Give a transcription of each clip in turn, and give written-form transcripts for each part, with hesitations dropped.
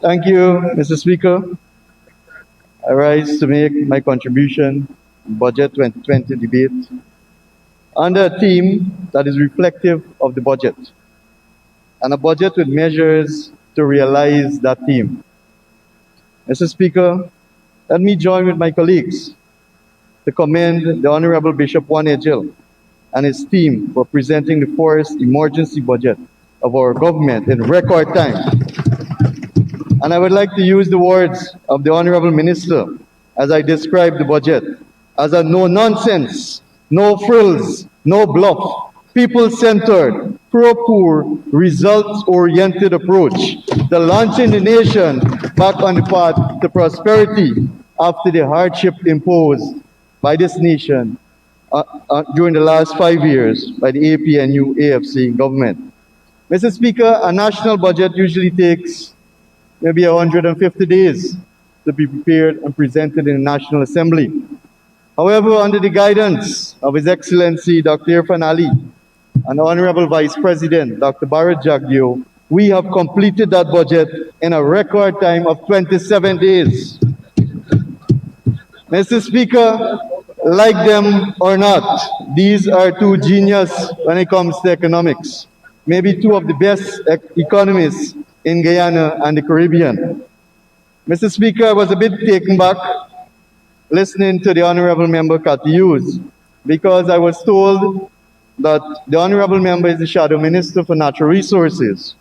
Thank you, Mr. Speaker. I rise to make my contribution in Budget 2020 debate under a theme that is reflective of the budget, and a budget with measures to realize that theme. Mr. Speaker, let me join with my colleagues to commend the Honorable Bishop Juan Ejil and his team for presenting the forest emergency budget of our government in record time. And I would like to use the words of the Honorable Minister as I describe the budget as a no-nonsense, no frills, no bluff, people-centered, pro-poor, results-oriented approach to launching the nation back on the path to prosperity after the hardship imposed by this nation during the last 5 years by the APNU AFC government. Mr. Speaker, a national budget usually takes maybe 150 days to be prepared and presented in the National Assembly. However, under the guidance of His Excellency Dr. Irfan Ali and Honorable Vice President Dr. Bharrat, we have completed that budget in a record time of 27 days. Mr. Speaker, like them or not, these are two geniuses when it comes to economics, maybe two of the best economists in Guyana and the Caribbean. Mr. Speaker, I was a bit taken back listening to the Honorable Member Cathy Hughes, because I was told that the Honorable Member is the Shadow Minister for Natural Resources.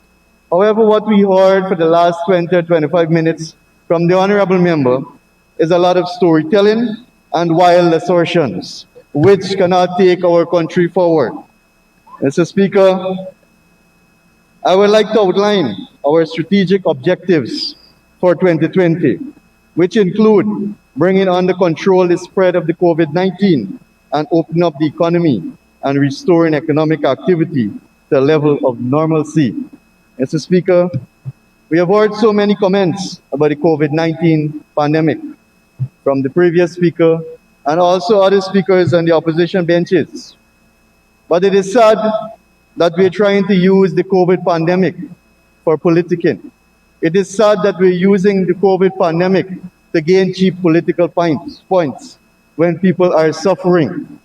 However, what we heard for the last 20 or 25 minutes from the Honorable Member is a lot of storytelling and wild assertions, which cannot take our country forward. Mr. Speaker, I would like to outline our strategic objectives for 2020, which include bringing under control the spread of the COVID-19 and opening up the economy and restoring economic activity to a level of normalcy. Mr. Speaker, we have heard so many comments about the COVID-19 pandemic from the previous speaker and also other speakers on the opposition benches. But it is sad that we are trying to use the COVID pandemic for politicking. It is sad that we're using the COVID pandemic to gain cheap political points when people are suffering.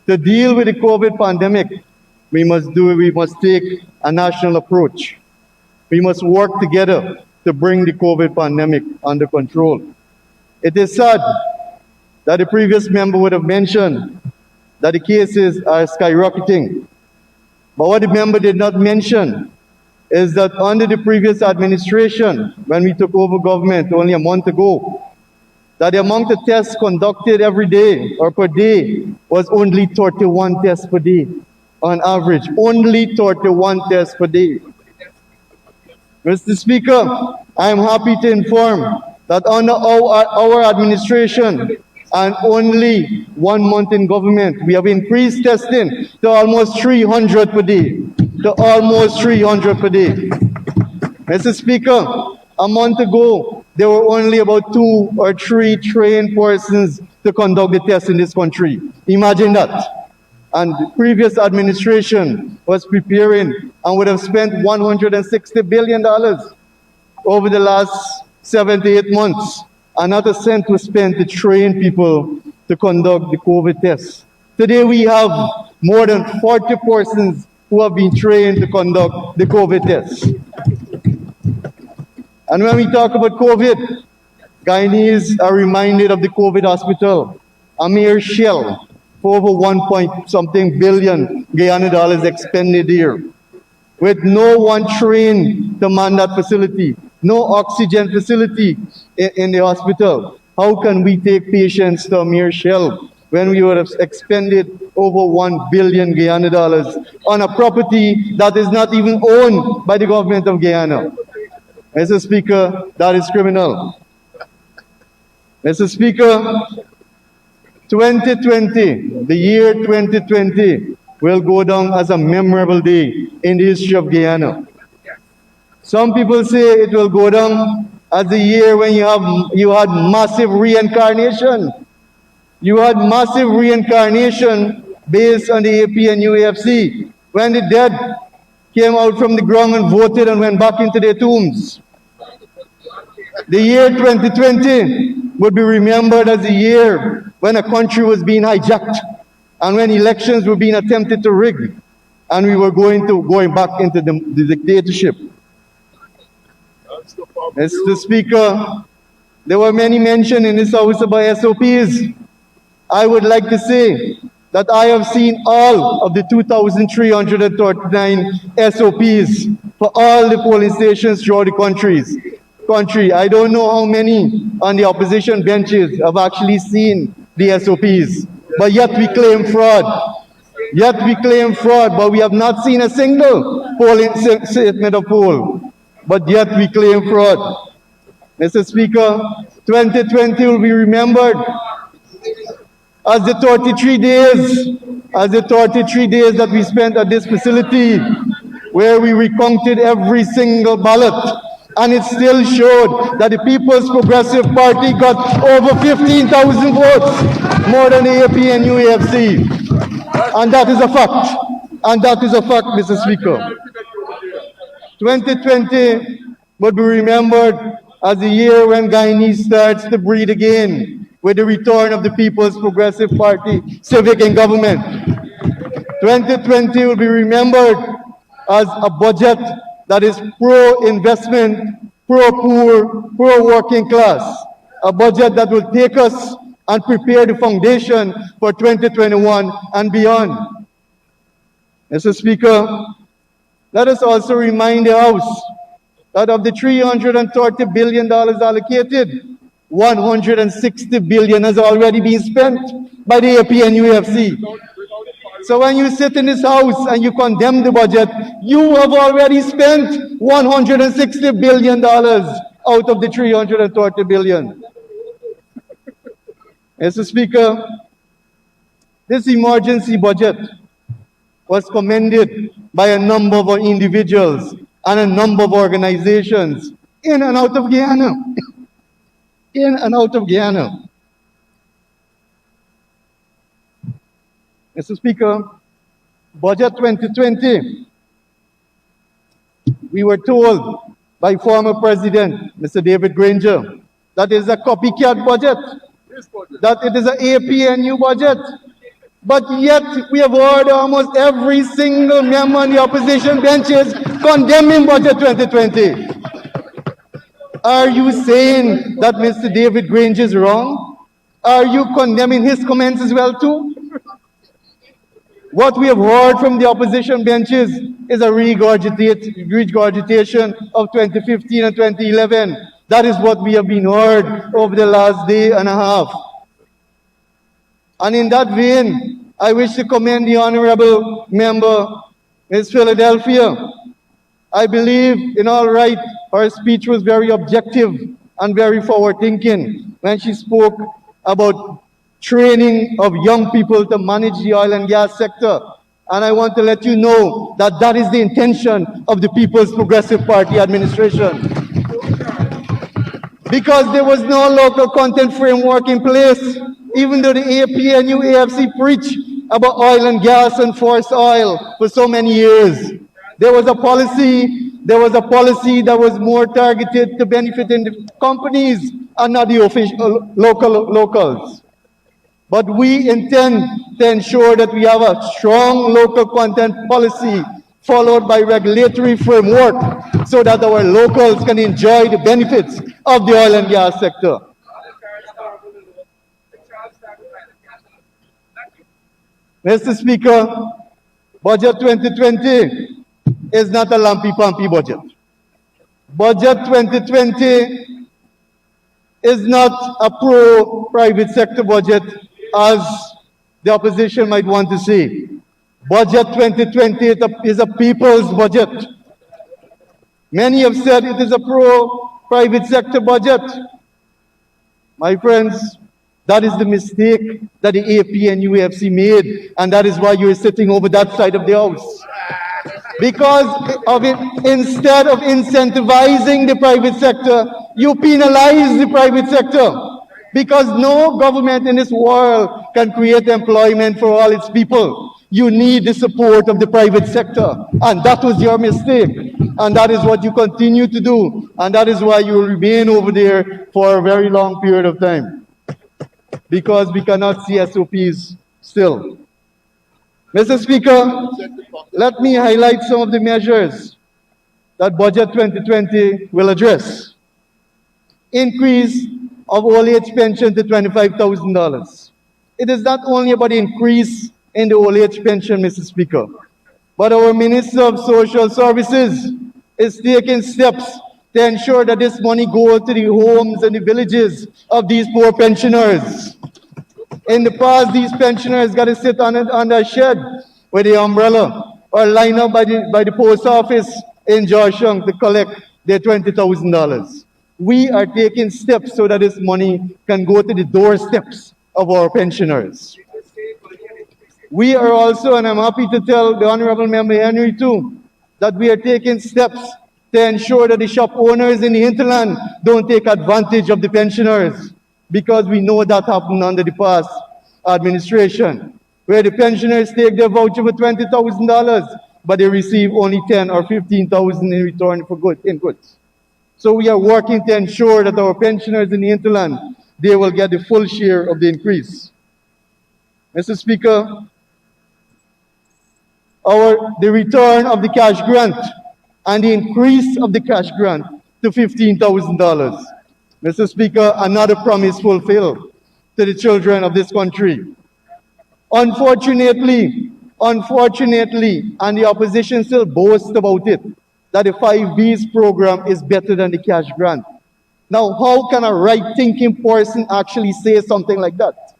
To deal with the COVID pandemic, we must take a national approach. We must work together to bring the COVID pandemic under control. It is sad that the previous member would have mentioned that the cases are skyrocketing. But what the member did not mention is that under the previous administration, when we took over government only a month ago, that the amount of tests conducted every day or per day was only 31 tests per day on average. Only 31 tests per day. Mr. Speaker, I am happy to inform that under our administration and only 1 month in government, we have increased testing to almost 300 per day. To almost 300 per day. Mr. Speaker, a month ago, there were only about 2 or 3 trained persons to conduct the tests in this country. Imagine that. And the previous administration was preparing and would have spent $160 billion over the last 7 to 8 months, and not a cent was spent to train people to conduct the COVID tests. Today we have more than 40 persons who have been trained to conduct the COVID tests. And when we talk about COVID, Guyanese are reminded of the COVID hospital, a mere shell for over 1-point-something billion Guyana dollars expended here, with no one trained to man that facility, no oxygen facility in the hospital. How can we take patients to a mere shell when we would have expended over 1 billion Guyana dollars on a property that is not even owned by the government of Guyana? Mr. Speaker, that is criminal. Mr. Speaker, 2020, the year 2020, will go down as a memorable day in the history of Guyana. Some people say it will go down as the year when you had massive reincarnation. You had massive reincarnation based on the APNU AFC, when the dead came out from the ground and voted and went back into their tombs. The year 2020 would be remembered as a year when a country was being hijacked and when elections were being attempted to rig and we were going back into the dictatorship. Mr. Speaker, there were many mentioned in this House about SOPs. I would like to say that I have seen all of the 2,339 SOPs for all the polling stations throughout the country. I don't know how many on the opposition benches have actually seen the SOPs, but yet we claim fraud. But we have not seen a single polling statement of poll. But yet we claim fraud. Mr. Speaker, 2020 will be remembered as the 33 days that we spent at this facility where we recounted every single ballot. And it still showed that the People's Progressive Party got over 15,000 votes, more than the AP and UAFC. And that is a fact. Mr. Speaker. 2020 would be remembered as the year when Guyanese starts to breathe again with the return of the People's Progressive Party civic and government. 2020 will be remembered as a budget that is pro-investment, pro-poor, pro-working class. A budget that will take us and prepare the foundation for 2021 and beyond. Mr. Speaker, let us also remind the House that of the $330 billion allocated, $160 billion has already been spent by the AP and UFC. So when you sit in this House and you condemn the budget, you have already spent $160 billion out of the $330 billion. Mr. Speaker, this emergency budget was commended by a number of individuals and a number of organizations in and out of Guyana. Mr. Speaker, Budget 2020, we were told by former President, Mr. David Granger, that it is a copycat budget, that it is an APNU budget. But yet we have heard almost every single member on the opposition benches condemning Budget 2020. Are you saying that Mr. David Granger is wrong? Are you condemning his comments as well too? What we have heard from the opposition benches is a regurgitation of 2015 and 2011. That is what we have been heard over the last day and a half. And in that vein, I wish to commend the honorable member, Ms. Philadelphia. I believe, in all right, her speech was very objective and very forward-thinking when she spoke about training of young people to manage the oil and gas sector. And I want to let you know that that is the intention of the People's Progressive Party administration. Because there was no local content framework in place, even though the APNU AFC preached about oil and gas and forest oil for so many years. There was a policy that was more targeted to benefiting the companies and not the official locals. But we intend to ensure that we have a strong local content policy followed by regulatory framework so that our locals can enjoy the benefits of the oil and gas sector. Mr. Speaker, Budget 2020 is not a lumpy-pumpy budget. Budget 2020 is not a pro-private sector budget, as the opposition might want to say. Budget 2020 is a people's budget. Many have said it is a pro-private sector budget. My friends, that is the mistake that the AP and UAFC made, and that is why you're sitting over that side of the House. Because of it, instead of incentivizing the private sector, you penalize the private sector. Because no government in this world can create employment for all its people. You need the support of the private sector. And that was your mistake. And that is what you continue to do. And that is why you will remain over there for a very long period of time. Because we cannot see SOPs still. Mr. Speaker, let me highlight some of the measures that Budget 2020 will address. Increase of old age pension to $25,000. It is not only about the increase in the old age pension, Mr. Speaker, but our Minister of Social Services is taking steps to ensure that this money goes to the homes and the villages of these poor pensioners. In the past, these pensioners got to sit under a shed with the umbrella or line up by the post office in Georgetown to collect their $20,000. We are taking steps so that this money can go to the doorsteps of our pensioners. We are also, and I'm happy to tell the Honorable Member Henry too, that we are taking steps to ensure that the shop owners in the hinterland don't take advantage of the pensioners, because we know that happened under the past administration, where the pensioners take their voucher for $20,000, but they receive only $10,000 or $15,000 in return for goods. So we are working to ensure that our pensioners in the hinterland, they will get the full share of the increase. Mr. Speaker, the return of the cash grant and the increase of the cash grant to $15,000. Mr. Speaker, another promise fulfilled to the children of this country. Unfortunately, and the opposition still boasts about it, that the 5Bs program is better than the cash grant. Now, how can a right-thinking person actually say something like that?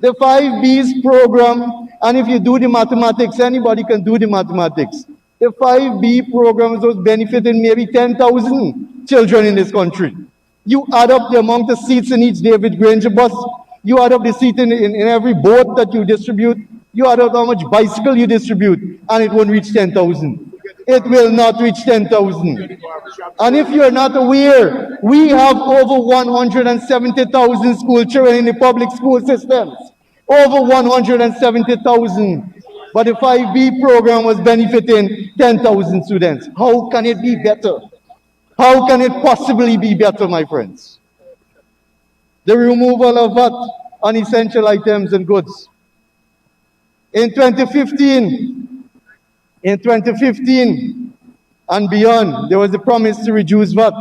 The 5Bs program, and if you do the mathematics, anybody can do the mathematics. The 5B program was benefiting maybe 10,000 children in this country. You add up the amount of seats in each David Granger bus, you add up the seat in every boat that you distribute, you add up how much bicycle you distribute, and it won't reach 10,000. It will not reach 10,000. And if you're not aware, we have over 170,000 school children in the public school systems. Over 170,000. But the 5B program was benefiting 10,000 students. How can it be better? How can it possibly be better, my friends? The removal of VAT on essential items and goods. In 2015 and beyond, there was a promise to reduce VAT.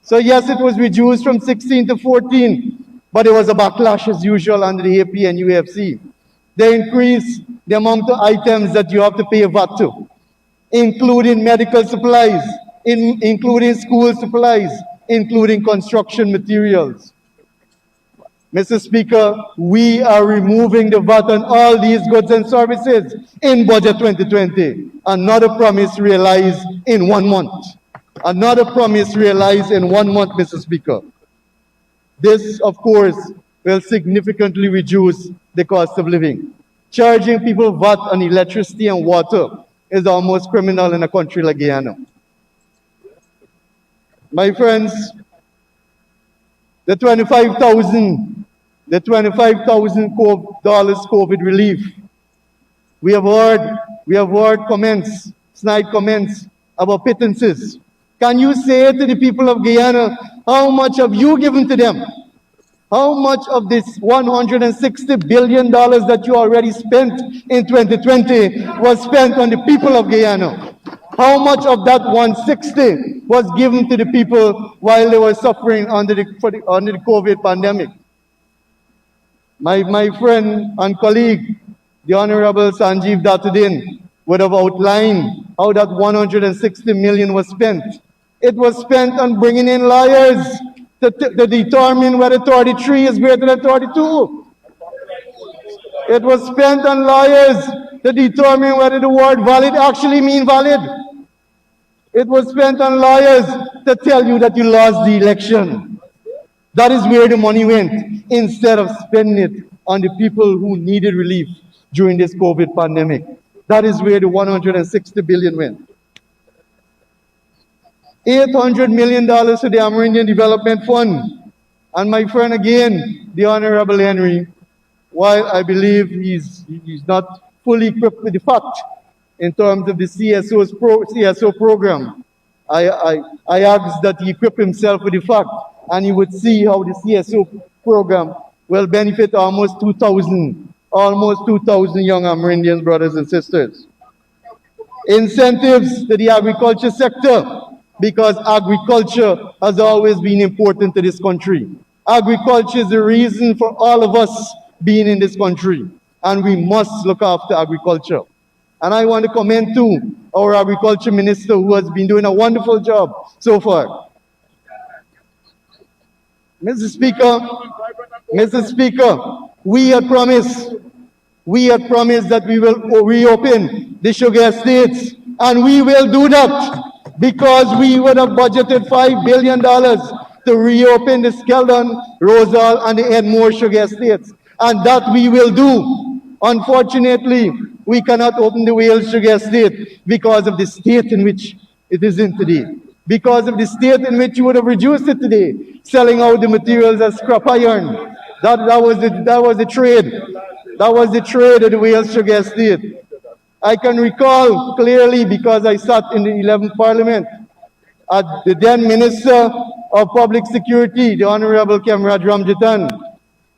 So yes, it was reduced from 16 to 14, but there was a backlash as usual under the AP and UFC. They increased the amount of items that you have to pay VAT to, including medical supplies, including school supplies, including construction materials. Mr. Speaker, we are removing the VAT on all these goods and services in Budget 2020. Another promise realized in 1 month. Another promise realized in 1 month, Mr. Speaker. This, of course, will significantly reduce the cost of living. Charging people VAT on electricity and water is almost criminal in a country like Guyana. My friends, the $25,000 COVID relief. We have heard comments, snide comments about pittances. Can you say to the people of Guyana, how much have you given to them? How much of this $160 billion that you already spent in 2020 was spent on the people of Guyana? How much of that 160 was given to the people while they were suffering under the COVID pandemic? My friend and colleague, the Honorable Sanjeev Datudin, would have outlined how that 160 million was spent. It was spent on bringing in lawyers to determine whether 33 is greater than 32. It was spent on lawyers to determine whether the word valid actually means valid. It was spent on lawyers to tell you that you lost the election. That is where the money went, instead of spending it on the people who needed relief during this COVID pandemic. That is where the 160 billion went. $800 million to the Amerindian Development Fund. And my friend again, the Honorable Henry, while I believe he's not fully equipped with the fact in terms of the CSO program, I ask that he equip himself with the fact, and he would see how the CSO program will benefit almost 2,000 young Amerindians, brothers and sisters. Incentives to the agriculture sector, because agriculture has always been important to this country. Agriculture is the reason for all of us being in this country, and we must look after agriculture. And I want to commend to our agriculture minister, who has been doing a wonderful job so far. Mr. Speaker, we had promised that we will reopen the sugar estates, and we will do that, because we would have budgeted $5 billion to reopen the Skeldon, Rosal, and the Edmore sugar estates, and that we will do. Unfortunately, we cannot open the Wales sugar estate because of the state in which it is in today. Because of the state in which you would have reduced it today, selling out the materials as scrap iron. That was the trade. That was the trade of the Wales sugar estate. I can recall clearly, because I sat in the 11th Parliament, at the then Minister of Public Security, the Honorable Kemraj Ramjitan,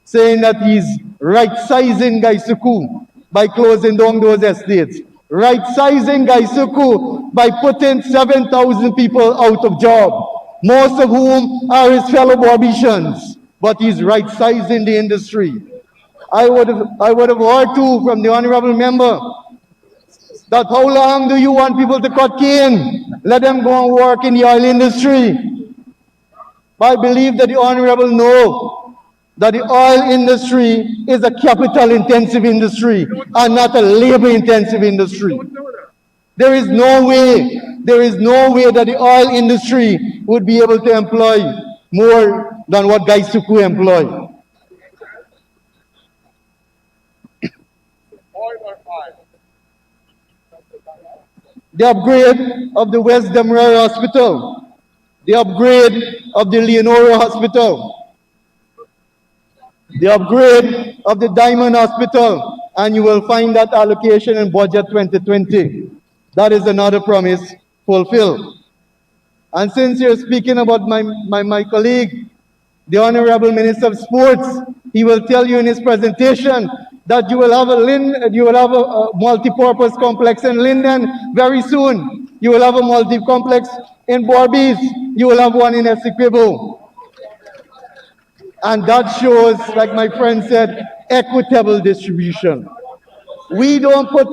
saying that he's right-sizing Gaisuku by closing down those estates. Right-sizing Gaisuku by putting 7,000 people out of job, most of whom are his fellow Barbicians. But he's right-sizing the industry. I would have heard too from the Honorable Member that how long do you want people to cut cane? Let them go and work in the oil industry. But I believe that the Honorable know that the oil industry is a capital-intensive industry and not a labor-intensive industry. There is no way that the oil industry would be able to employ more than what Gaisuku employ. The upgrade of the West Demerara Hospital, the upgrade of the Leonora Hospital, the upgrade of the Diamond Hospital, and you will find that allocation in Budget 2020. That is another promise fulfilled. And since you're speaking about my colleague, the Honorable Minister of Sports, he will tell you in his presentation that you will have a multi-purpose complex in Linden very soon. You will have a multi-complex in Barbies. You will have one in Essequibo. And that shows, like my friend said, equitable distribution. We don't put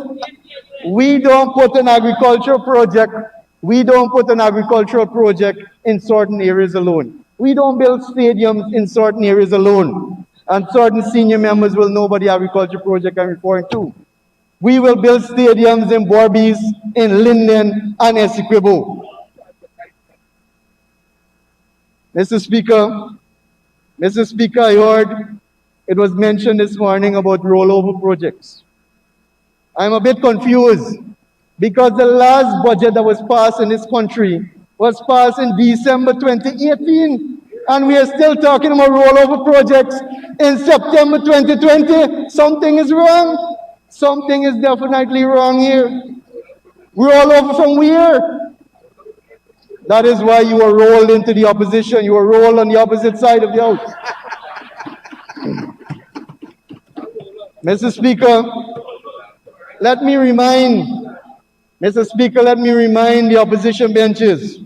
an agricultural project. We don't put an agricultural project in certain areas alone. We don't build stadiums in certain areas alone. And certain senior members will know about the agriculture project I'm referring to. We will build stadiums in Barbies, in Linden, and Essequibo. Mr. Speaker, I heard it was mentioned this morning about rollover projects. I'm a bit confused because the last budget that was passed in this country was passed in December 2018. And we are still talking about rollover projects in September 2020. Something is wrong. Something is definitely wrong here. Rollover from where? That is why you were rolled into the opposition. You were rolled on the opposite side of the house. Mr. Speaker, let me remind the opposition benches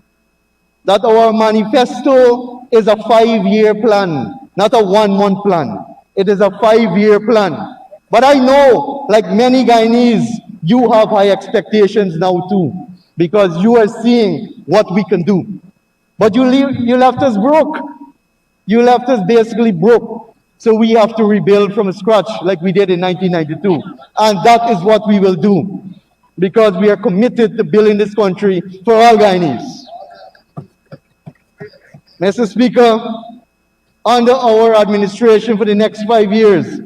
that our manifesto is a 5-year plan, not a 1-month plan. It is a 5-year plan. But I know, like many Guyanese, you have high expectations now too, because you are seeing what we can do. But you left us broke. You left us basically broke. So we have to rebuild from scratch like we did in 1992. And that is what we will do, because we are committed to building this country for all Guyanese. Mr. Speaker, under our administration for the next 5 years,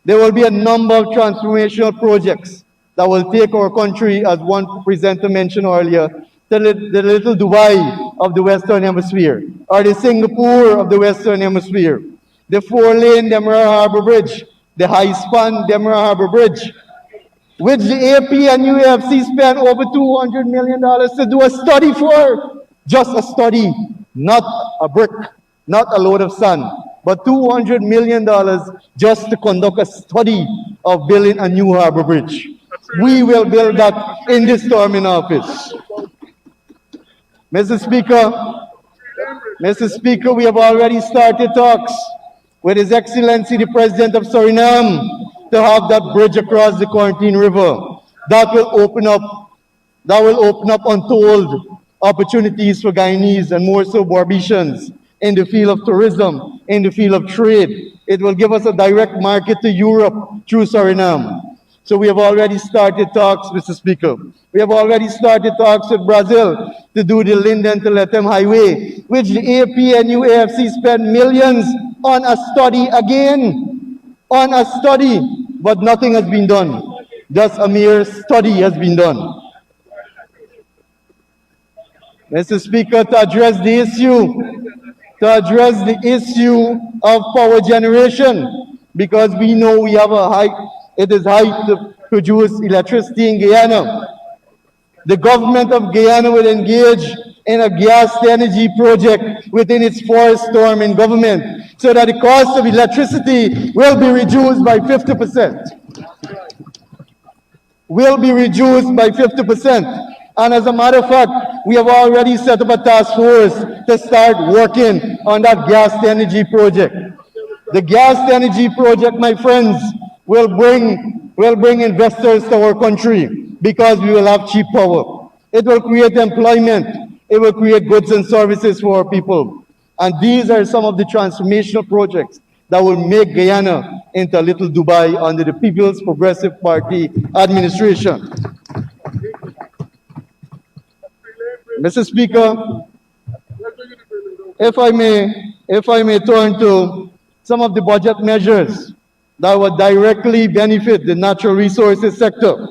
there will be a number of transformational projects that will take our country, as one presenter mentioned earlier, to the little Dubai of the Western Hemisphere, or the Singapore of the Western Hemisphere, the 4-lane Demerara Harbour Bridge, the high-span Demerara Harbour Bridge, which the AP and UAFC spent over $200 million to do a study for. Just a study, not a brick, not a load of sand, but $200 million just to conduct a study of building a new harbour bridge. We will build that in this term in office. Mr. Speaker, we have already started talks with His Excellency the President of Suriname to have that bridge across the Quarantine River. That will open up untold opportunities for Guyanese and more so Barbicians in the field of tourism, in the field of trade. It will give us a direct market to Europe through Suriname. So we have already started talks, Mr. Speaker. We have already started talks with Brazil to do the Linden to Lethem Highway, which the AP and UAFC spent millions on a study again, on a study, but nothing has been done. Just a mere study has been done. Mr. Speaker, to address the issue of power generation, because we know we have it is high to produce electricity in Guyana. The government of Guyana will engage in a gas-to-energy project within its forest storm in government so that the cost of electricity will be reduced by 50%. Will be reduced by 50%. And as a matter of fact, we have already set up a task force to start working on that gas-to-energy project. The gas-to-energy project, my friends, will bring investors to our country because we will have cheap power. It will create employment. It will create goods and services for our people. And these are some of the transformational projects that will make Guyana into a little Dubai under the People's Progressive Party administration. Mr. Speaker, if I may turn to some of the budget measures that would directly benefit the natural resources sector.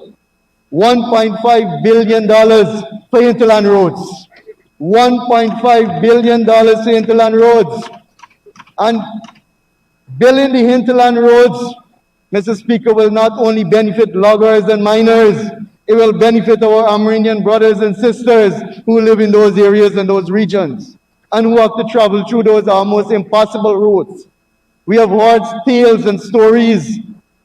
$1.5 billion for hinterland roads. $1.5 billion for hinterland roads. And building the hinterland roads, Mr. Speaker, will not only benefit loggers and miners, it will benefit our Amerindian brothers and sisters who live in those areas and those regions and who have to travel through those almost impossible routes. We have heard tales and stories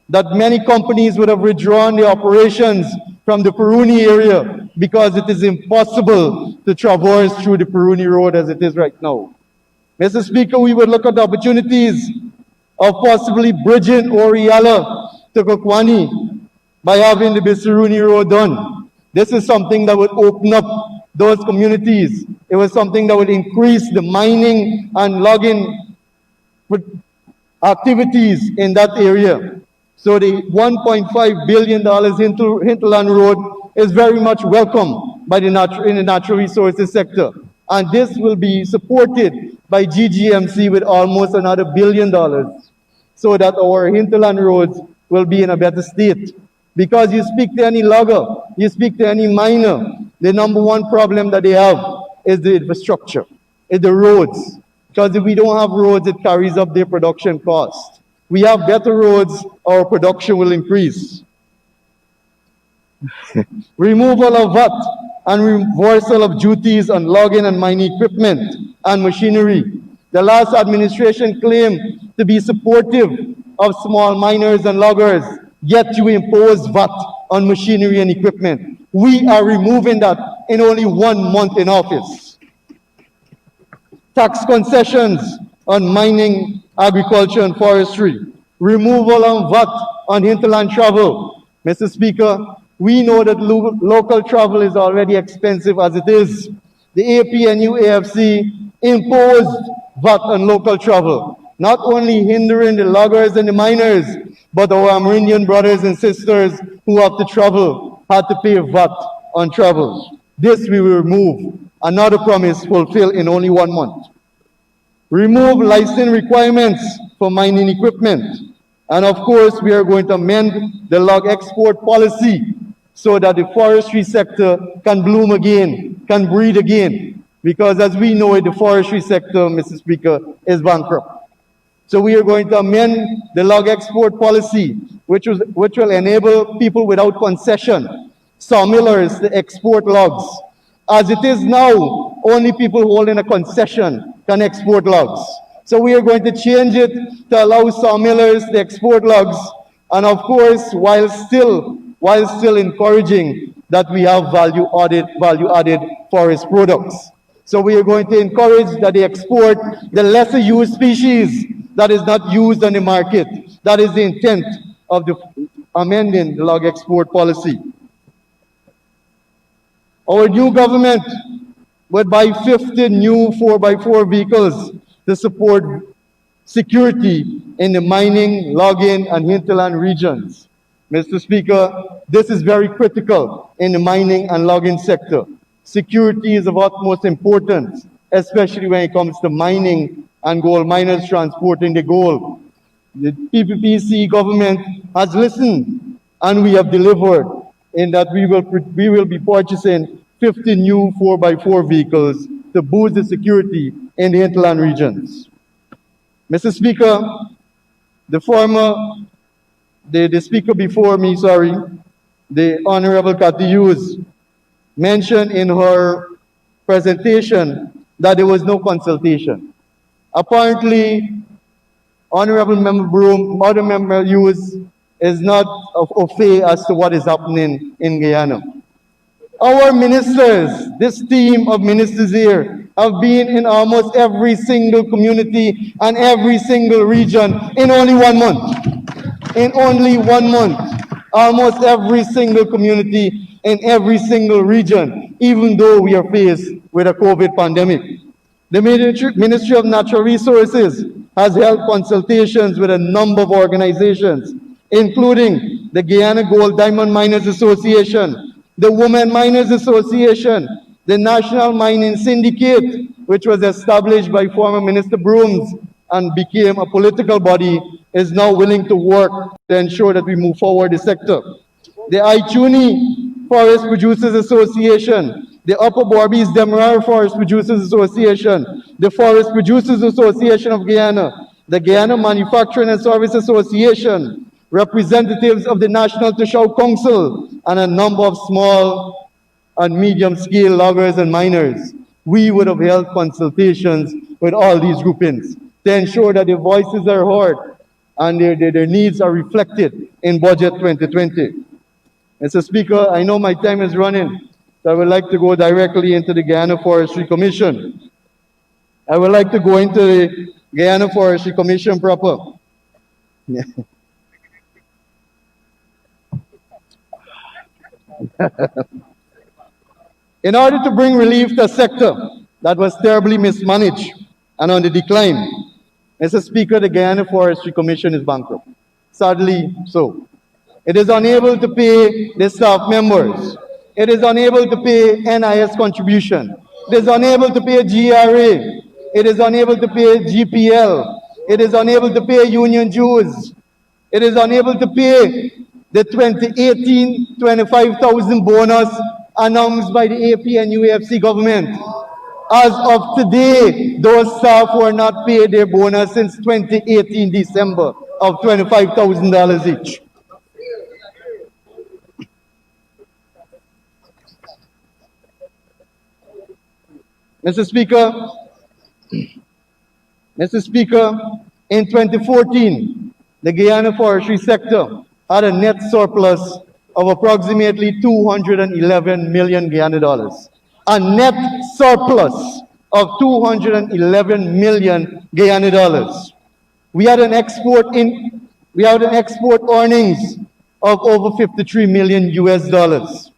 that many companies would have withdrawn their operations from the Peruni area because it is impossible to traverse through the Peruni Road as it is right now. Mr. Speaker, we would look at the opportunities of possibly bridging Oriala to Kokwani by having the Bisaruni Road done. This is something that would open up those communities. It was something that would increase the mining and logging activities in that area. So the $1.5 billion hinterland road is very much welcome by in the natural resources sector. And this will be supported by GGMC with almost another $1 billion so that our hinterland roads will be in a better state. Because you speak to any logger, you speak to any miner, the number one problem that they have is the infrastructure, is the roads. Because if we don't have roads, it carries up their production cost. We have better roads, our production will increase. Removal of VAT and reversal of duties on logging and mining equipment and machinery. The last administration claimed to be supportive of small miners and loggers, yet you impose VAT on machinery and equipment. We are removing that in only 1 month in office. Tax concessions on mining, agriculture, and forestry. Removal of VAT on hinterland travel. Mr. Speaker, we know that local travel is already expensive as it is. The AP and UAFC imposed VAT on local travel, not only hindering the loggers and the miners, but our Amerindian brothers and sisters who have to travel had to pay VAT on travel. This we will remove. Another promise fulfilled in only 1 month. Remove license requirements for mining equipment. And of course, we are going to amend the log export policy so that the forestry sector can bloom again, can breathe again. because as we know it, the forestry sector, Mr. Speaker, is bankrupt. So we are going to amend the log export policy, which will enable people without concession, sawmillers, to export logs. As it is now, only people holding a concession can export logs. So we are going to change it to allow sawmillers to export logs, and of course, while still encouraging that we have value-added forest products. So we are going to encourage that they export the lesser used species that is not used on the market. That is the intent of the amending the log export policy. Our new government would buy 50 new 4x4 vehicles to support security in the mining, logging, and hinterland regions. Mr. Speaker, this is very critical in the mining and logging sector. Security is of utmost importance, especially when it comes to mining and gold miners transporting the gold. The PPPC government has listened, and we have delivered in that we will be purchasing 50 new 4x4 vehicles to boost the security in the hinterland regions. Mr. Speaker, the speaker before me, the Honorable Cathy Hughes, mentioned in her presentation that there was no consultation. Apparently, Honorable Member Broom, Other Member Hughes, is not au fait as to what is happening in Guyana. Our ministers, this team of ministers here, have been in almost every single community and every single region in only 1 month. In only 1 month, almost every single community in every single region, even though we are faced with a COVID pandemic. The Ministry of Natural Resources has held consultations with a number of organizations, including the Guyana Gold Diamond Miners Association, the Women Miners Association, the National Mining Syndicate, which was established by former Minister Brooms and became a political body, is now willing to work to ensure that we move forward the sector. The Aichuni Forest Producers Association, the Upper Borbies Demerara Forest Producers Association, the Forest Producers Association of Guyana, the Guyana Manufacturing and Service Association, representatives of the National Tashau Council, and a number of small and medium-scale loggers and miners. We would have held consultations with all these groupings to ensure that their voices are heard and their needs are reflected in Budget 2020. Mr. Speaker, I know my time is running, so I would like to go directly into the Guyana Forestry Commission. I would like to go into the Guyana Forestry Commission proper. In order to bring relief to a sector that was terribly mismanaged and on the decline, Mr. Speaker, the Guyana Forestry Commission is bankrupt. Sadly so. It is unable to pay the staff members. It is unable to pay NIS contribution. It is unable to pay GRA. It is unable to pay GPL. It is unable to pay union dues. It is unable to pay the 2018 25,000 bonus announced by the AP and UAFC government. As of today, those staff were not paid their bonus since 2018 December of $25,000 each. Mr. Speaker, in 2014, the Guyana forestry sector had a net surplus of approximately $211 million Guyana dollars. A net surplus of $211 million Guyana dollars. We had an export earnings of over $53 million US dollars.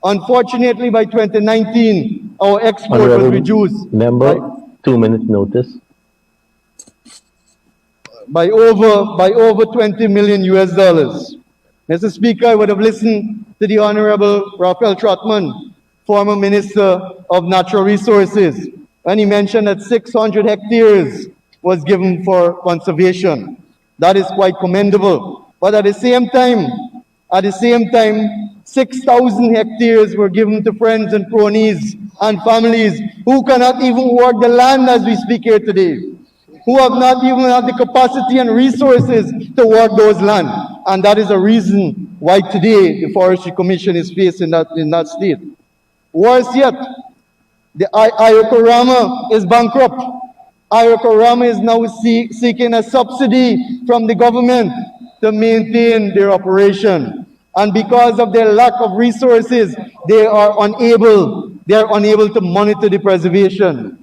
Unfortunately, by 2019, our export was reduced. Member, 2 minutes notice. By over $20 million US dollars. Mr. Speaker, I would have listened to the Honorable Raphael Trotman, former Minister of Natural Resources, when he mentioned that 600 hectares was given for conservation. That is quite commendable. But at the same time, At the same time, 6,000 hectares were given to friends and cronies and families who cannot even work the land as we speak here today, who have not even had the capacity and resources to work those land. And that is a reason why today the Forestry Commission is faced in that state. Worse yet, the Ayokorama is bankrupt. Ayokorama is now seeking a subsidy from the government to maintain their operation. And because of their lack of resources, they are unable to monitor the preservation.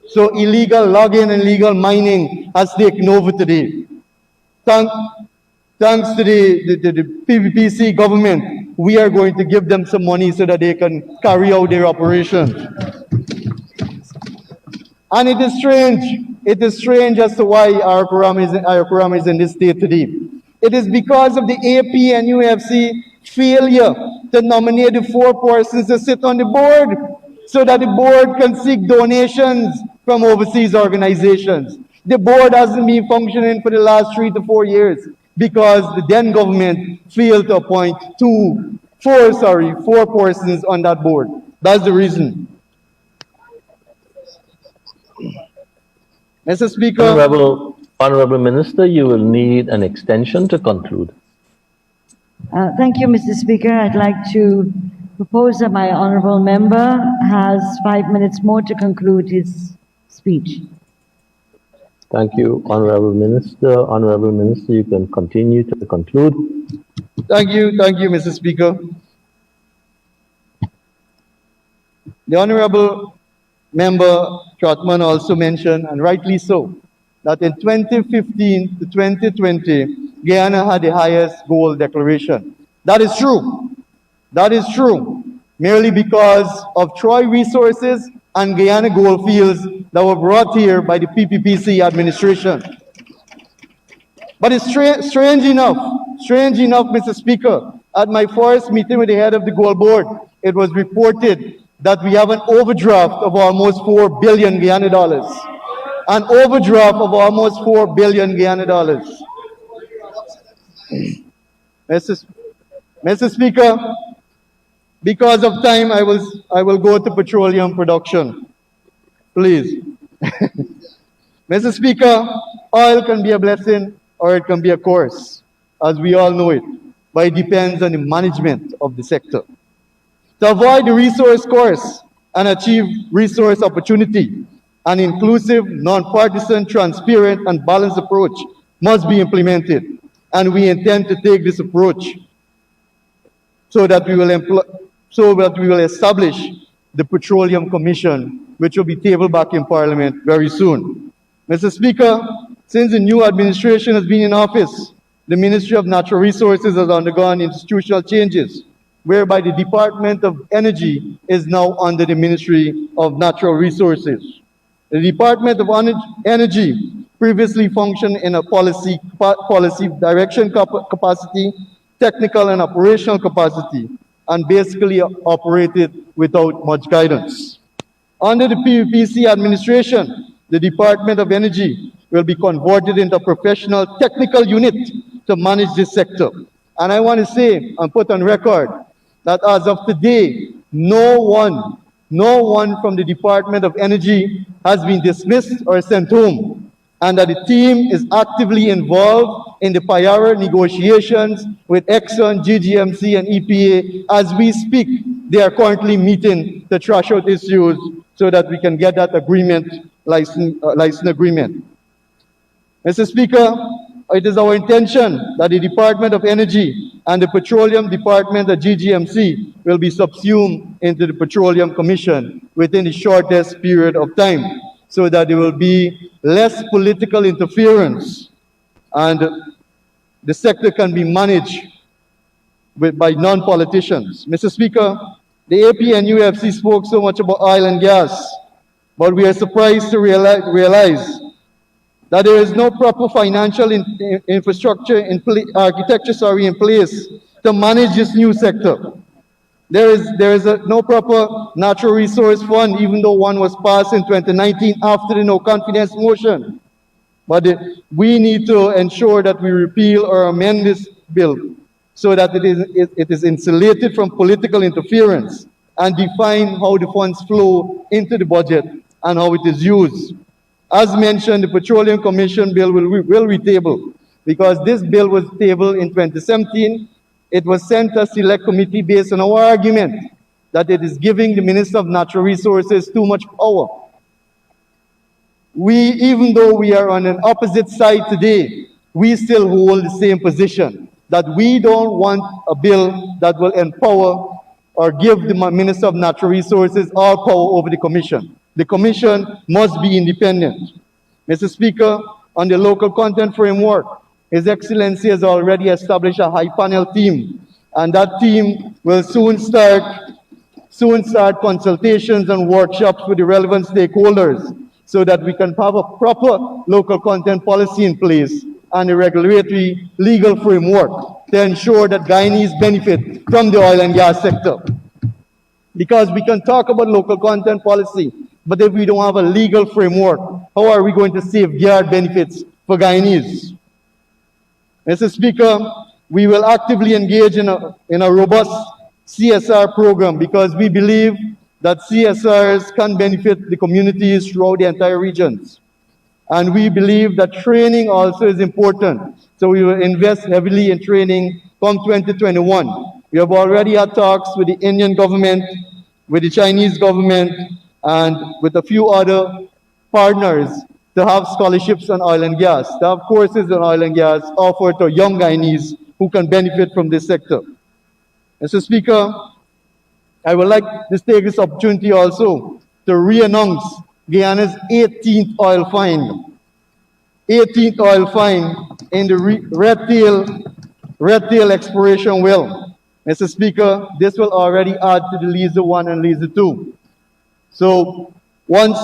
So illegal logging and illegal mining has taken over today. Thanks to the PPPC government, we are going to give them some money so that they can carry out their operation. And it is strange as to why Ayokorama is in this state today. It is because of the AP and UFC failure to nominate the 4 persons to sit on the board so that the board can seek donations from overseas organizations. The board hasn't been functioning for the last 3 to 4 years because the then government failed to appoint 4 persons on that board. That's the reason. Mr. Speaker. Honorable Minister, you will need an extension to conclude. Thank you, Mr. Speaker. I'd like to propose that my honorable member has 5 minutes more to conclude his speech. Thank you, Honorable Minister. Honorable Minister, you can continue to conclude. Thank you, Mr. Speaker. The Honorable Member Trotman also mentioned, and rightly so, that in 2015 to 2020, Guyana had the highest gold declaration. That is true. That is true. Merely because of Troy resources and Guyana gold fields that were brought here by the PPPC administration. But it's strange enough, Mr. Speaker, at my first meeting with the head of the gold board, it was reported that we have an overdraft of almost 4 billion Guyana dollars. An overdraft of almost 4 billion Guyana dollars. Mr. Speaker, because of time, I will go to petroleum production. Please. Mr. Speaker, oil can be a blessing or it can be a curse, as we all know it, but it depends on the management of the sector. To avoid the resource curse and achieve resource opportunity, an inclusive, non-partisan, transparent, and balanced approach must be implemented, and we intend to take this approach so that we will establish the Petroleum Commission, which will be tabled back in Parliament very soon. Mr. Speaker, since the new administration has been in office, the Ministry of Natural Resources has undergone institutional changes, whereby the Department of Energy is now under the Ministry of Natural Resources. The Department of Energy previously functioned in a policy direction capacity, technical and operational capacity, and basically operated without much guidance. Under the PPPC administration, the Department of Energy will be converted into a professional technical unit to manage this sector. And I want to say and put on record that as of today, no one from the Department of Energy has been dismissed or sent home, and that the team is actively involved in the Payara negotiations with Exxon, GGMC, and EPA. As we speak, they are currently meeting to thrash out issues so that we can get that license agreement. Mr. Speaker, it is our intention that the Department of Energy and the Petroleum Department at GGMC will be subsumed into the Petroleum Commission within the shortest period of time, so that there will be less political interference and the sector can be managed by non-politicians. Mr. Speaker, the AP and UFC spoke so much about oil and gas, but we are surprised to realize that there is no proper financial infrastructure architecture in place to manage this new sector. There is no proper natural resource fund, even though one was passed in 2019 after the no confidence motion. But we need to ensure that we repeal or amend this bill so that it is insulated from political interference, and define how the funds flow into the budget and how it is used. As mentioned, the Petroleum Commission bill will be tabled, because this bill was tabled in 2017. It was sent to a select committee based on our argument that it is giving the Minister of Natural Resources too much power. Even though we are on an opposite side today, we still hold the same position, that we don't want a bill that will empower or give the Minister of Natural Resources all power over the Commission. The Commission must be independent. Mr. Speaker, on the local content framework, His Excellency has already established a high panel team, and that team will soon start consultations and workshops with the relevant stakeholders, so that we can have a proper local content policy in place and a regulatory legal framework to ensure that Guyanese benefit from the oil and gas sector. Because we can talk about local content policy, but if we don't have a legal framework, how are we going to safeguard benefits for Guyanese? Mr. Speaker, we will actively engage in a robust CSR program, because we believe that CSRs can benefit the communities throughout the entire regions. And we believe that training also is important. So we will invest heavily in training from 2021. We have already had talks with the Indian government, with the Chinese government, and with a few other partners to have scholarships on oil and gas, to have courses on oil and gas offered to young Guyanese who can benefit from this sector. Mr. Speaker, I would like to take this opportunity also to re-announce Guyana's 18th oil find. 18th oil find in the red tail exploration well. Mr. Speaker, this will already add to the Liza 1 and Liza 2. So once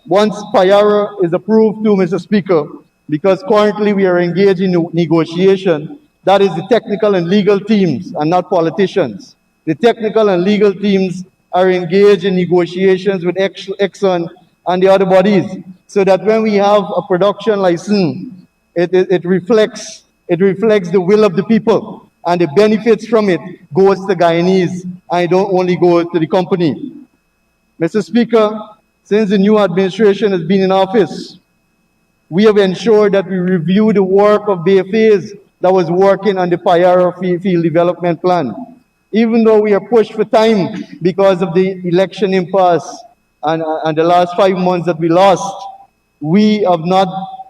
Payara is approved too, Mr. Speaker, because currently we are engaged in negotiation, that is the technical and legal teams and not politicians. The technical and legal teams are engaged in negotiations with Exxon and the other bodies, so that when we have a production license, it reflects the will of the people, and the benefits from it goes to Guyanese, and it don't only go to the company. Mr. Speaker, since the new administration has been in office, we have ensured that we review the work of BFAs that was working on the Payara Field Development Plan. Even though we are pushed for time because of the election impasse and the last 5 months that we lost, we have not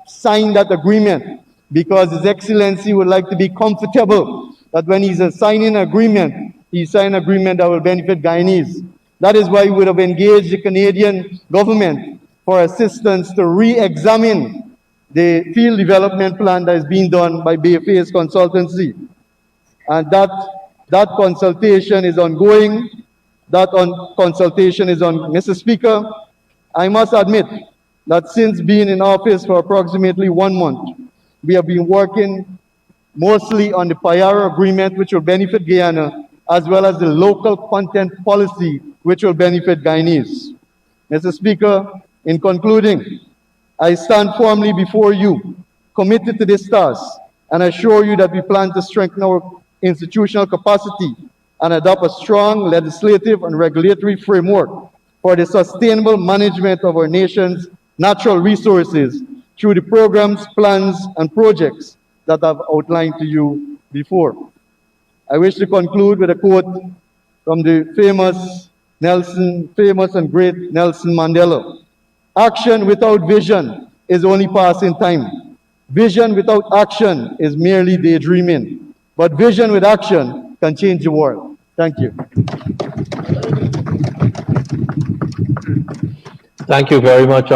signed that agreement, because His Excellency would like to be comfortable that when he's signing an agreement, he signed an agreement that will benefit Guyanese. That is why we would have engaged the Canadian government for assistance to re-examine the field development plan that is being done by BFA's consultancy. And that consultation is ongoing. Consultation is on. Mr. Speaker, I must admit that since being in office for approximately 1 month, we have been working mostly on the Payara agreement, which will benefit Guyana, as well as the local content policy, which will benefit Guyanese. Mr. Speaker, in concluding, I stand firmly before you, committed to this task, and assure you that we plan to strengthen our institutional capacity and adopt a strong legislative and regulatory framework for the sustainable management of our nation's natural resources through the programs, plans, and projects that I've outlined to you before. I wish to conclude with a quote from the famous and great Nelson Mandela. Action without vision is only passing time. Vision without action is merely daydreaming. But vision with action can change the world. Thank you. Thank you very much,